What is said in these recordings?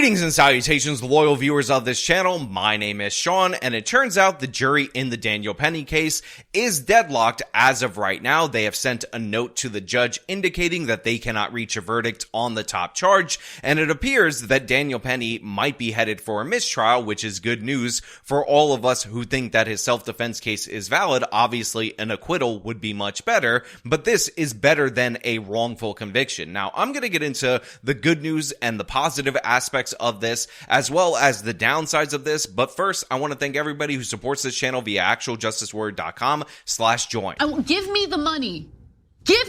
Greetings and salutations, loyal viewers of this channel. My name is Sean, and it turns out the jury in the Daniel Penny case is deadlocked as of right now. They have sent a note to the judge indicating that they cannot reach a verdict on the top charge, and it appears that Daniel Penny might be headed for a mistrial, which is good news for all of us who think that his self-defense case is valid. Obviously, an acquittal would be much better, but this is better than a wrongful conviction. Now, I'm going to get into the good news and the positive aspects of this, as well as the downsides of this. But first, I want to thank everybody who supports this channel via actualjusticeword.com/join. Give me the money. Give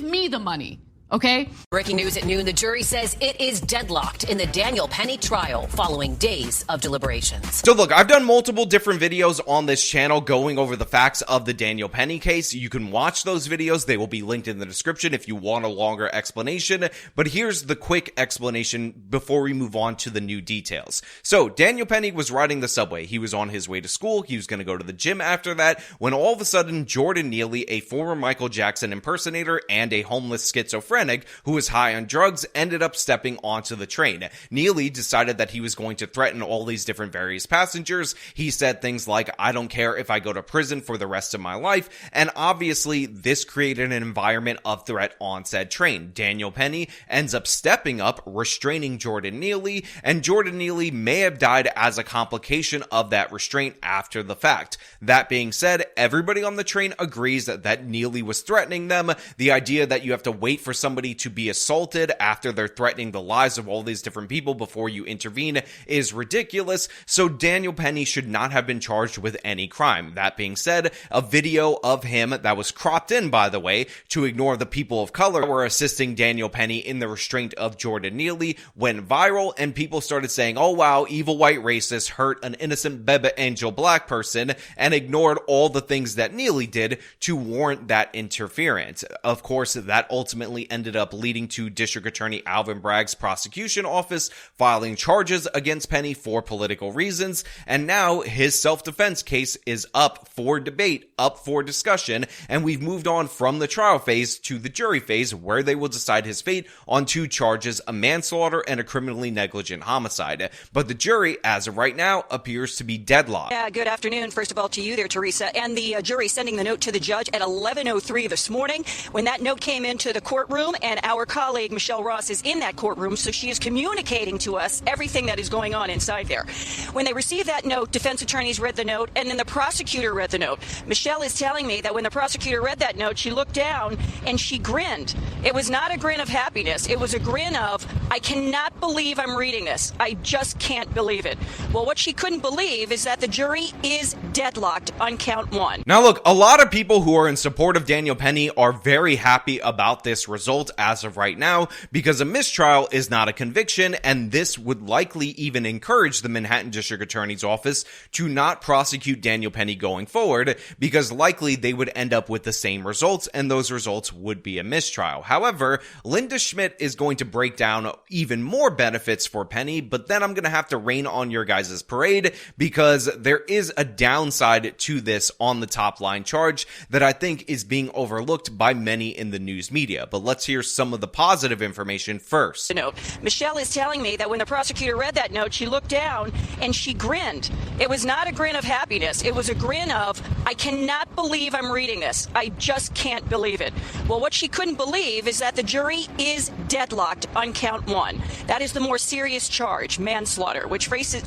me the money. Okay? Breaking news at noon, the jury says it is deadlocked in the Daniel Penny trial following days of deliberations. So look, I've done multiple different videos on this channel going over the facts of the Daniel Penny case. You can watch those videos. They will be linked in the description if you want a longer explanation. But here's the quick explanation before we move on to the new details. So Daniel Penny was riding the subway. He was on his way to school. He was going to go to the gym after that, when all of a sudden Jordan Neely, a former Michael Jackson impersonator and a homeless schizophrenic who was high on drugs, ended up stepping onto the train. Neely decided that he was going to threaten all these different various passengers. He said things like, "I don't care if I go to prison for the rest of my life," and obviously this created an environment of threat on said train. Daniel Penny ends up stepping up, restraining Jordan Neely, and Jordan Neely may have died as a complication of that restraint after the fact. That being said, everybody on the train agrees that Neely was threatening them. The idea that you have to wait for somebody to be assaulted after they're threatening the lives of all these different people before you intervene is ridiculous. So Daniel Penny should not have been charged with any crime. That being said, a video of him that was cropped in, by the way, to ignore the people of color who were assisting Daniel Penny in the restraint of Jordan Neely went viral, and people started saying, "Oh wow, evil white racist hurt an innocent Bebe Angel black person," and ignored all the things that Neely did to warrant that interference. Of course, that ultimately ended up leading to District Attorney Alvin Bragg's prosecution office filing charges against Penny for political reasons, and now his self-defense case is up for debate, up for discussion, and we've moved on from the trial phase to the jury phase, where they will decide his fate on two charges, a manslaughter and a criminally negligent homicide. But the jury, as of right now, appears to be deadlocked. Yeah, good afternoon, first of all, to you there, Teresa, and the jury sending the note to the judge at 11:03 this morning. When that note came into the courtroom, and our colleague Michelle Ross is in that courtroom, so she is communicating to us everything that is going on inside there. When they received that note, defense attorneys read the note, and then the prosecutor read the note. Michelle is telling me that when the prosecutor read that note, she looked down and she grinned. It was not a grin of happiness. It was a grin of, "I cannot believe I'm reading this. I just can't believe it." Well, what she couldn't believe is that the jury is deadlocked on count one. Now look, a lot of people who are in support of Daniel Penny are very happy about this result as of right now, because a mistrial is not a conviction, and this would likely even encourage the Manhattan District Attorney's Office to not prosecute Daniel Penny going forward, because likely they would end up with the same results, and those results would be a mistrial. However, Linda Schmidt is going to break down even more benefits for Penny, but then I'm going to have to rain on your guys' parade, because there is a downside to this on the top line charge that I think is being overlooked by many in the news media. But let's hear some of the positive information first. Note. Michelle is telling me that when the prosecutor read that note, she looked down and she grinned. It was not a grin of happiness. It was a grin of, "I cannot believe I'm reading this. I just can't believe it." Well, what she couldn't believe is that the jury is deadlocked on count one. That is the more serious charge, manslaughter, which faces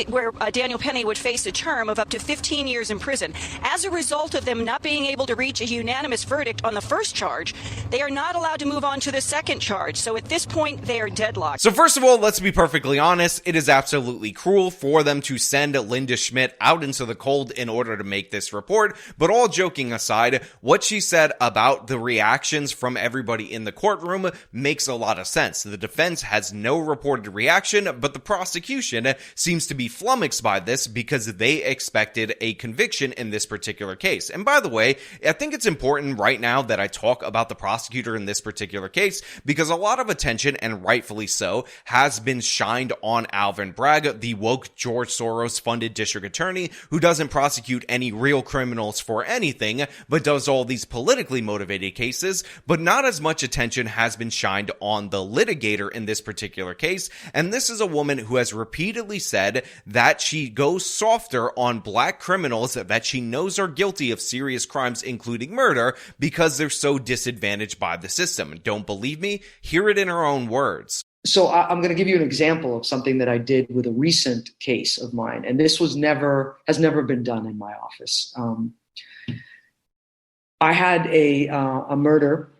where Daniel Penny would face a term of up to 15 years in prison. As a result of them not being able to reach a unanimous verdict on the first charge, they are not allowed to move on to the second charge. So at this point, they are deadlocked. So first of all, let's be perfectly honest. It is absolutely cruel for them to send Linda Schmidt out into the cold in order to make this report. But all joking aside, what she said about the reactions from everybody in the courtroom makes a lot of sense. The defense has no reported reaction, but the prosecution seems to be flummoxed by this because they expected a conviction in this particular case. And by the way, I think it's important right now that I talk about the prosecution prosecutor in this particular case, because a lot of attention, and rightfully so, has been shined on Alvin Bragg, the woke George Soros-funded district attorney who doesn't prosecute any real criminals for anything, but does all these politically motivated cases. But not as much attention has been shined on the litigator in this particular case, and this is a woman who has repeatedly said that she goes softer on black criminals that she knows are guilty of serious crimes, including murder, because they're so disadvantaged by the system. Don't believe me? Hear it in her own words. So I'm going to give you an example of something that I did with a recent case of mine, and this has never been done in my office. I had a murder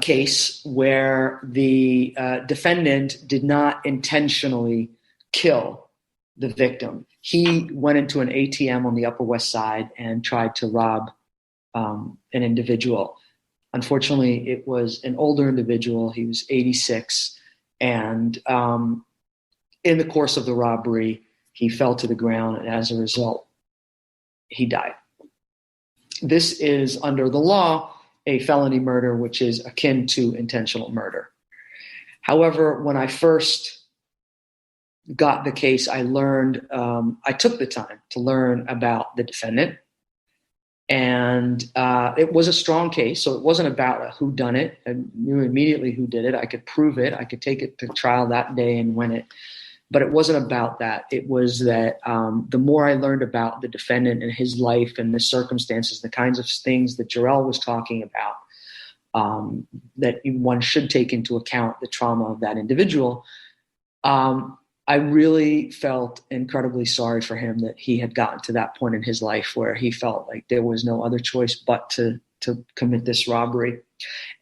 case where the defendant did not intentionally kill the victim. He went into an ATM on the Upper West Side and tried to rob an individual. Unfortunately, it was an older individual. He was 86. And in the course of the robbery, he fell to the ground. And as a result, he died. This is, under the law, a felony murder, which is akin to intentional murder. However, when I first got the case, I learned, I took the time to learn about the defendant. And it was a strong case, so it wasn't about a whodunit. I knew immediately who did it. I could prove it. I could take it to trial that day and win it. But it wasn't about that. It was that the more I learned about the defendant and his life and the circumstances, the kinds of things that Jarrell was talking about, that one should take into account the trauma of that individual, I really felt incredibly sorry for him that he had gotten to that point in his life where he felt like there was no other choice but to commit this robbery.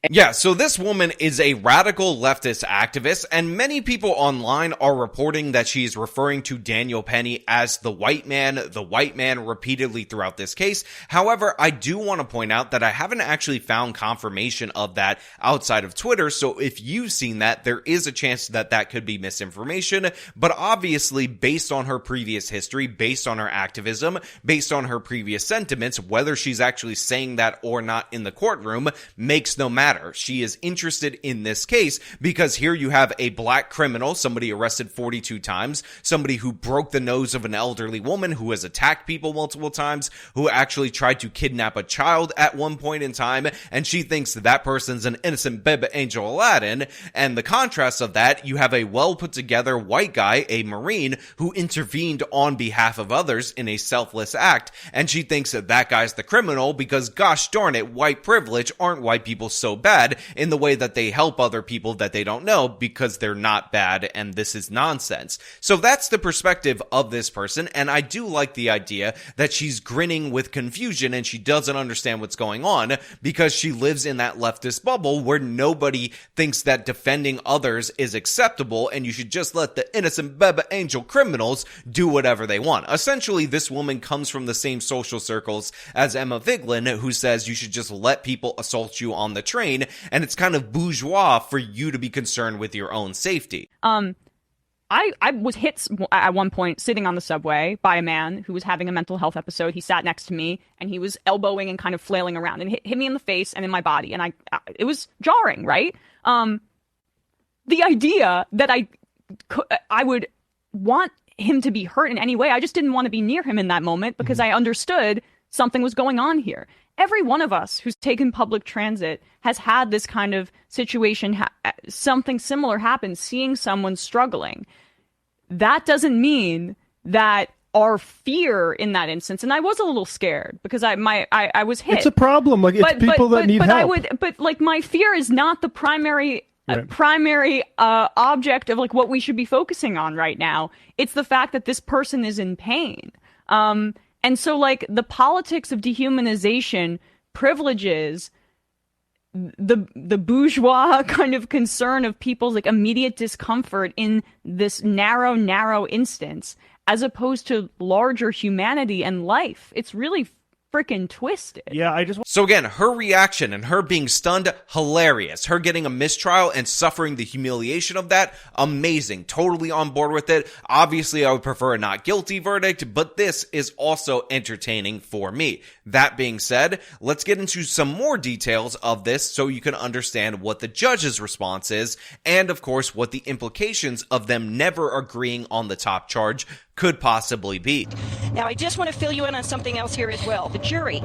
Yeah, so this woman is a radical leftist activist, and many people online are reporting that she is referring to Daniel Penny as the white man repeatedly throughout this case. However, I do want to point out that I haven't actually found confirmation of that outside of Twitter, so if you've seen that, there is a chance that that could be misinformation, but obviously, based on her previous history, based on her activism, based on her previous sentiments, whether she's actually saying that or not in the courtroom makes no matter. She is interested in this case because here you have a black criminal, somebody arrested 42 times, somebody who broke the nose of an elderly woman, who has attacked people multiple times, who actually tried to kidnap a child at one point in time, and she thinks that person's an innocent baby angel Aladdin. And the contrast of that, you have a well put together white guy, a Marine, who intervened on behalf of others in a selfless act, and she thinks that that guy's the criminal because, gosh darn it, white privilege, aren't white people so bad in the way that they help other people that they don't know because they're not bad and this is nonsense. So that's the perspective of this person, and I do like the idea that she's grinning with confusion and she doesn't understand what's going on because she lives in that leftist bubble where nobody thinks that defending others is acceptable and you should just let the innocent baby angel criminals do whatever they want. Essentially, this woman comes from the same social circles as Emma Vigeland, who says you should just let people assault you on the train, and it's kind of bourgeois for you to be concerned with your own safety. I was hit at one point sitting on the subway by a man who was having a mental health episode. He sat next to me and he was elbowing and kind of flailing around and hit me in the face and in my body, and it was jarring, right? The idea that I would want him to be hurt in any way, I just didn't want to be near him in that moment because I understood something was going on here. Every one of us who's taken public transit has had this kind of situation, something similar happen, seeing someone struggling. That doesn't mean that our fear in that instance, and I was a little scared because I was hit. It's a problem. Like, it's people that need help. But my fear is not the primary object of like what we should be focusing on right now. It's the fact that this person is in pain. And so, like, the politics of dehumanization privileges the bourgeois kind of concern of people's, like, immediate discomfort in this narrow instance, as opposed to larger humanity and life. It's really freaking twisted. Yeah, So again, her reaction and her being stunned, hilarious. Her getting a mistrial and suffering the humiliation of that, amazing. Totally on board with it. Obviously, I would prefer a not guilty verdict, but this is also entertaining for me. That being said, let's get into some more details of this so you can understand what the judge's response is, and of course, what the implications of them never agreeing on the top charge could possibly be. Now, I just want to fill you in on something else here as well. The jury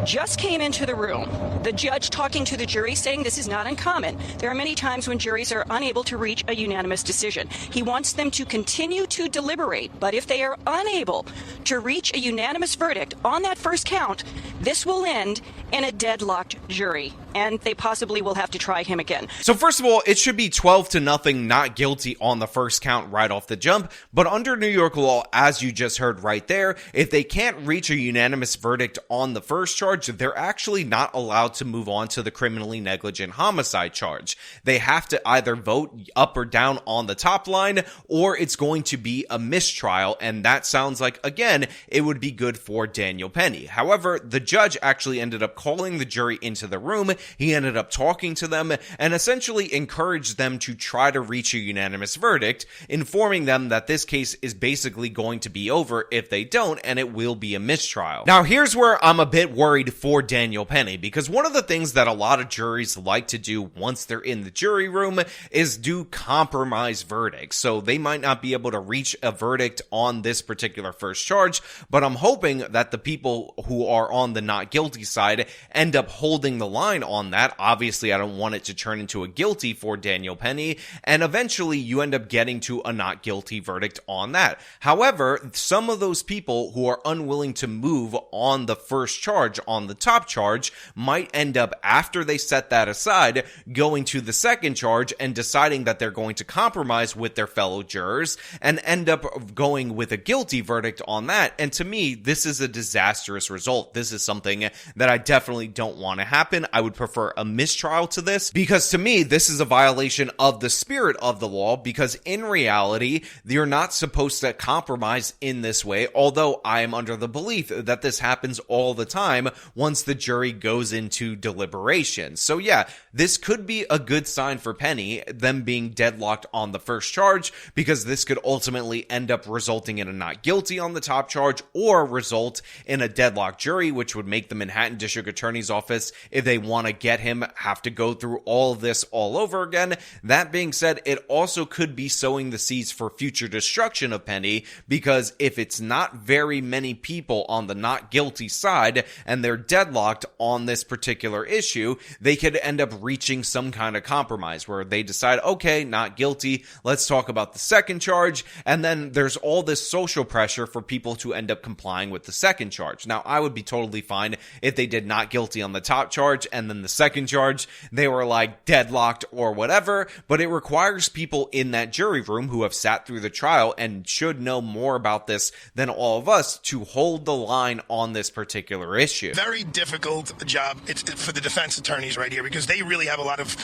just came into the room. The judge talking to the jury saying this is not uncommon. There are many times when juries are unable to reach a unanimous decision. He wants them to continue to deliberate, but if they are unable to reach a unanimous verdict on that first count, this will end in a deadlocked jury, and they possibly will have to try him again. So first of all, it should be 12-0 not guilty on the first count right off the jump, but under New York law, as you just heard right there, if they can't reach a unanimous verdict on the first charge, they're actually not allowed to move on to the criminally negligent homicide charge. They have to either vote up or down on the top line, or it's going to be a mistrial, and that sounds like, again, it would be good for Daniel Penny. However, the judge actually ended up calling the jury into the room. He ended up talking to them and essentially encouraged them to try to reach a unanimous verdict, informing them that this case is basically going to be over if they don't, and it will be a mistrial. Now, here's where I'm a bit worried for Daniel Penny, because one of the things that a lot of juries like to do once they're in the jury room is do compromise verdicts. So they might not be able to reach a verdict on this particular first charge, but I'm hoping that the people who are on the not guilty side end up holding the line on that. Obviously, I don't want it to turn into a guilty for Daniel Penny, and eventually you end up getting to a not guilty verdict on that. However, some of those people who are unwilling to move on the first charge, on the top charge, might end up, after they set that aside, going to the second charge and deciding that they're going to compromise with their fellow jurors and end up going with a guilty verdict on that. And to me, this is a disastrous result. This is something that I definitely don't want to happen. I would prefer a mistrial to this, because to me, this is a violation of the spirit of the law, because in reality, you're not supposed to compromise in this way, although I am under the belief that this happens all the time once the jury goes into deliberation. So yeah, this could be a good sign for Penny, them being deadlocked on the first charge, because this could ultimately end up resulting in a not guilty on the top charge, or result in a deadlocked jury, which would make the Manhattan District Attorney's Office, if they want to get him, have to go through all of this all over again. That being said, it also could be sowing the seeds for future destruction of Penny, because if it's not very many people on the not guilty side and they're deadlocked on this particular issue, they could end up reaching some kind of compromise where they decide, okay, not guilty, let's talk about the second charge, and then there's all this social pressure for people to end up complying with the second charge. Now, I would be totally fine if they did not guilty on the top charge and then the second charge they were like deadlocked or whatever, but it requires people in that jury room who have sat through the trial and should know more about this than all of us to hold the line on this particular issue. Very difficult job for the defense attorneys right here, because they really have a lot of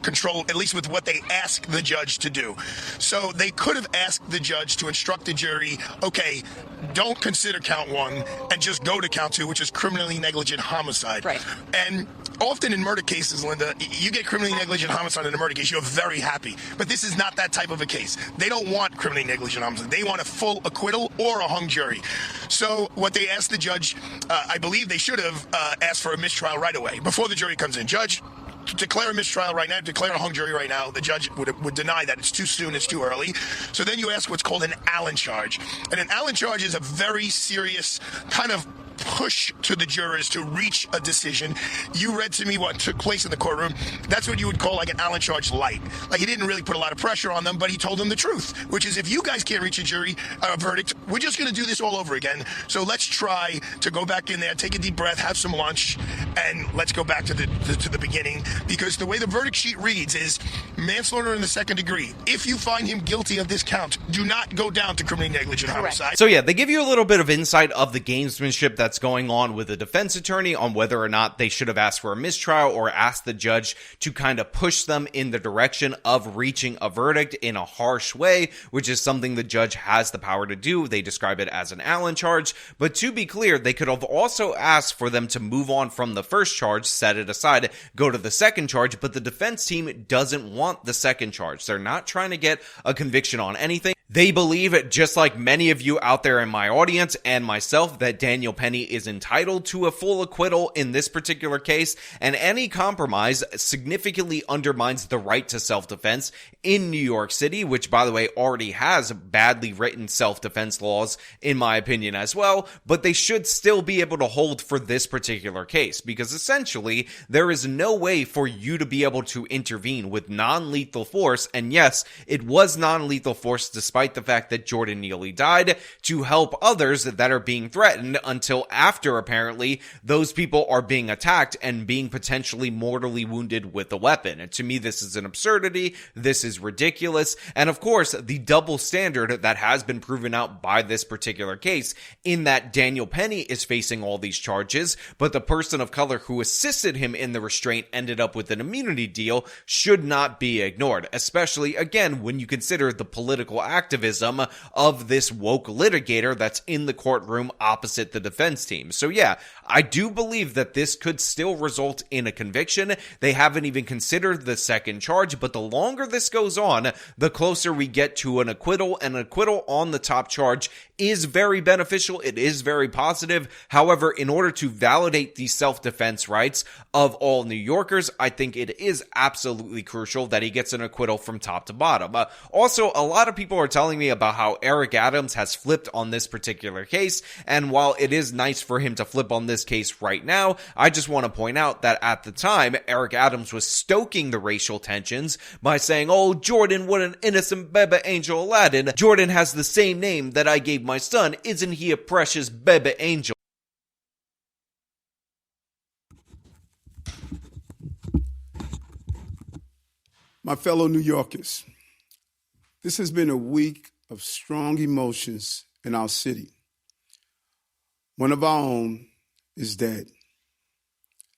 control, at least with what they ask the judge to do. So they could have asked the judge to instruct the jury, okay, don't consider count one and just go to count two, which is criminally negligent homicide. Right. And often in murder cases, Linda, you get criminally negligent homicide in a murder case, you're very happy. But this is not that type of a case. They don't want criminally negligent homicide. They want a full acquittal or a hung jury. So what they asked the judge, I believe they should have asked for a mistrial right away before the jury comes in. Judge, declare a mistrial right now, declare a hung jury right now. The judge would deny that. It's too soon, it's too early. So then you ask what's called an Allen charge. And an Allen charge is a very serious kind of push to the jurors to reach a decision. You read to me what took place in the courtroom. That's what you would call like an Allen charge light. Like, he didn't really put a lot of pressure on them, but he told them the truth, which is, if you guys can't reach a jury verdict, we're just going to do this all over again. So let's try to go back in there, take a deep breath, have some lunch, and let's go back to the beginning. Because the way the verdict sheet reads is manslaughter in the second degree. If you find him guilty of this count, do not go down to criminally negligent homicide. So yeah, they give you a little bit of insight of the gamesmanship that's that's going on with the defense attorney on whether or not they should have asked for a mistrial or asked the judge to kind of push them in the direction of reaching a verdict in a harsh way, which is something the judge has the power to do. They describe it as an Allen charge, but to be clear, they could have also asked for them to move on from the first charge, set it aside, go to the second charge, but the defense team doesn't want the second charge. They're not trying to get a conviction on anything. They believe, just like many of you out there in my audience and myself, that Daniel Penny is entitled to a full acquittal in this particular case, and any compromise significantly undermines the right to self-defense in New York City, which, by the way, already has badly written self-defense laws, in my opinion, as well, but they should still be able to hold for this particular case, because essentially, there is no way for you to be able to intervene with non-lethal force, and yes, it was non-lethal force despite the fact that Jordan Neely died, to help others that are being threatened until after, apparently, those people are being attacked and being potentially mortally wounded with a weapon. And to me, this is an absurdity. This is ridiculous. And of course, the double standard that has been proven out by this particular case, in that Daniel Penny is facing all these charges, but the person of color who assisted him in the restraint ended up with an immunity deal, should not be ignored, especially, again, when you consider the political activism of this woke litigator that's in the courtroom opposite the defense team. So yeah, I do believe that this could still result in a conviction. They haven't even considered the second charge, but the longer this goes on, the closer we get to an acquittal, and an acquittal on the top charge is very beneficial. It is very positive. However, in order to validate the self-defense rights of all New Yorkers, I think it is absolutely crucial that he gets an acquittal from top to bottom. Also, a lot of people are telling me about how Eric Adams has flipped on this particular case, and while it is nice for him to flip on this case right now, I just want to point out that at the time, Eric Adams was stoking the racial tensions by saying, "Oh, Jordan, what an innocent baby angel Aladdin. Jordan has the same name that I gave my son. Isn't he a precious baby angel?" My fellow New Yorkers, this has been a week of strong emotions in our city. One of our own is dead.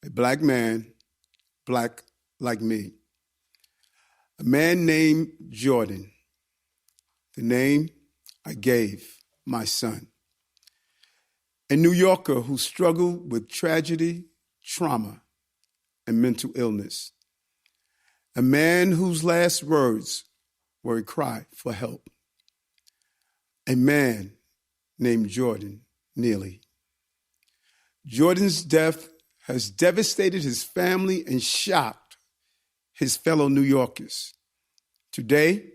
A black man, black like me. A man named Jordan, the name I gave my son. A New Yorker who struggled with tragedy, trauma, and mental illness. A man whose last words were a cry for help. A man named Jordan Neely. Jordan's death has devastated his family and shocked his fellow New Yorkers. Today,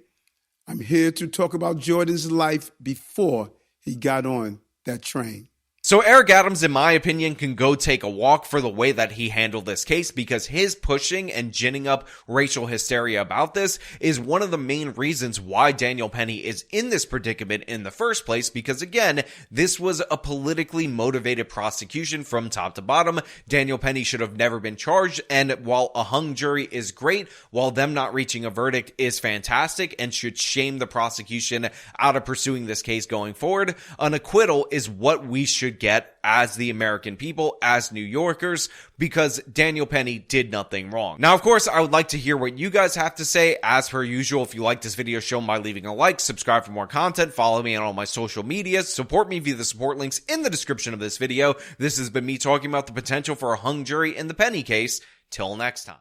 I'm here to talk about Jordan's life before he got on that train. So Eric Adams, in my opinion, can go take a walk for the way that he handled this case, because his pushing and ginning up racial hysteria about this is one of the main reasons why Daniel Penny is in this predicament in the first place, because again, this was a politically motivated prosecution from top to bottom. Daniel Penny should have never been charged, and while a hung jury is great, while them not reaching a verdict is fantastic and should shame the prosecution out of pursuing this case going forward, an acquittal is what we should get as the American people, as New Yorkers, because Daniel Penny did nothing wrong. Now, of course, I would like to hear what you guys have to say. As per usual, if you like this video, show them by leaving a like, subscribe for more content, follow me on all my social medias, support me via the support links in the description of this video. This has been me talking about the potential for a hung jury in the Penny case. Till next time.